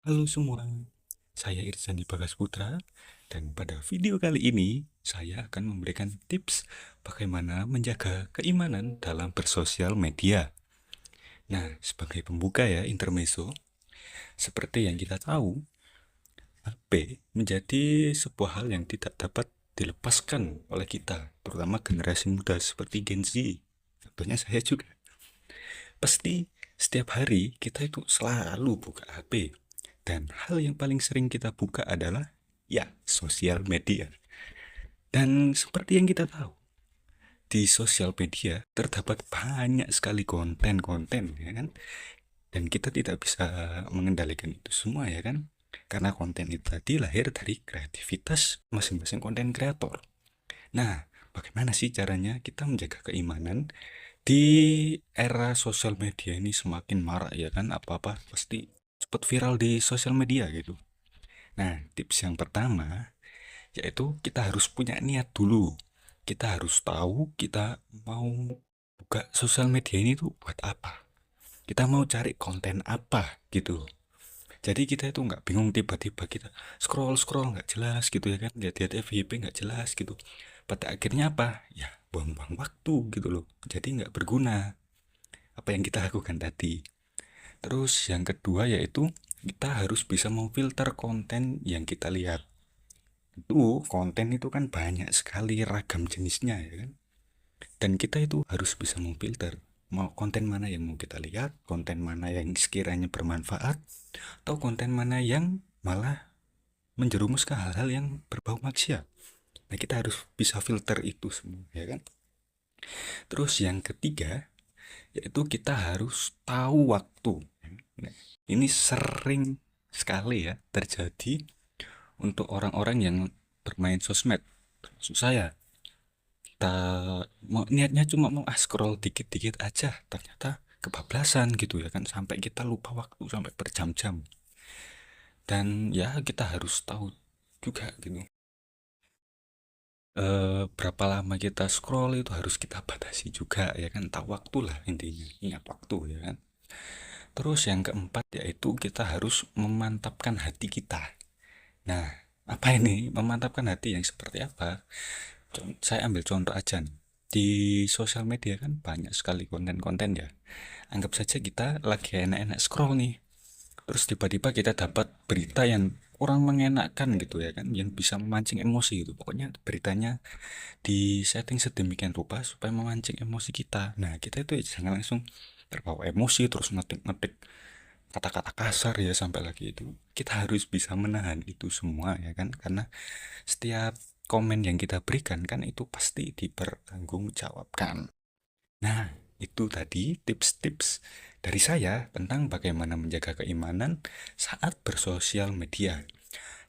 Halo semua, saya Irsandi Bagas Putra, dan pada video kali ini saya akan memberikan tips bagaimana menjaga keimanan dalam bersosial media. Nah, sebagai pembuka ya, intermezzo, seperti yang kita tahu, HP menjadi sebuah hal yang tidak dapat dilepaskan oleh kita, terutama generasi muda seperti Gen Z. Contohnya saya juga. Pasti setiap hari kita itu selalu buka HP. Dan hal yang paling sering kita buka adalah ya sosial media. Dan seperti yang kita tahu, di sosial media terdapat banyak sekali konten-konten ya kan. Dan kita tidak bisa mengendalikan itu semua ya kan. Karena konten itu tadi lahir dari kreativitas masing-masing konten kreator. Nah, bagaimana sih caranya kita menjaga keimanan di era sosial media ini semakin marak ya kan, apa-apa pasti cepat viral di sosial media gitu. Nah, tips yang pertama yaitu kita harus punya niat dulu. Kita harus tahu kita mau buka sosial media ini tuh buat apa. Kita mau cari konten apa gitu. Jadi kita itu nggak bingung tiba-tiba kita scroll-scroll nggak jelas gitu ya kan. Lihat-lihat FYP nggak jelas gitu. Pada akhirnya apa? Ya buang-buang waktu gitu loh. Jadi nggak berguna apa yang kita lakukan tadi. Terus yang kedua yaitu kita harus bisa memfilter konten yang kita lihat. Itu konten itu kan banyak sekali ragam jenisnya ya kan. Dan kita itu harus bisa memfilter mau konten mana yang mau kita lihat, konten mana yang sekiranya bermanfaat, atau konten mana yang malah menjerumus ke hal-hal yang berbau maksiat. Nah, kita harus bisa filter itu semua ya kan. Terus yang ketiga yaitu kita harus tahu waktu. Nah, ini sering sekali ya terjadi untuk orang-orang yang bermain sosmed. Maksud saya, kita mau niatnya cuma mau scroll dikit-dikit aja, ternyata kebablasan gitu ya kan, sampai kita lupa waktu sampai berjam-jam. Dan ya kita harus tahu juga gitu. Berapa lama kita scroll itu harus kita batasi juga ya kan, tahu waktu lah intinya, ingat waktu ya kan. Terus yang keempat yaitu kita harus memantapkan hati kita. Nah, apa ini memantapkan hati yang seperti apa? Saya ambil contoh aja nih. Di sosial media kan banyak sekali konten-konten ya. Anggap saja kita lagi enak-enak scroll nih. Terus tiba-tiba kita dapat berita yang kurang mengenakan gitu ya kan, yang bisa memancing emosi gitu. Pokoknya beritanya di setting sedemikian rupa supaya memancing emosi kita. Nah, kita itu jangan langsung terbawa emosi terus ngetik-ngetik kata-kata kasar ya sampai lagi itu. Kita harus bisa menahan itu semua ya kan, karena setiap komen yang kita berikan kan itu pasti dipertanggungjawabkan. Nah, itu tadi tips-tips dari saya tentang bagaimana menjaga keimanan saat bersosial media.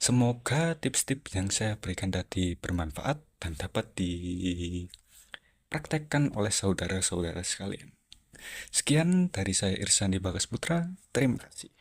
Semoga tips-tips yang saya berikan tadi bermanfaat dan dapat dipraktekkan oleh saudara-saudara sekalian. Sekian dari saya Irsandi Bagas Putra. Terima kasih.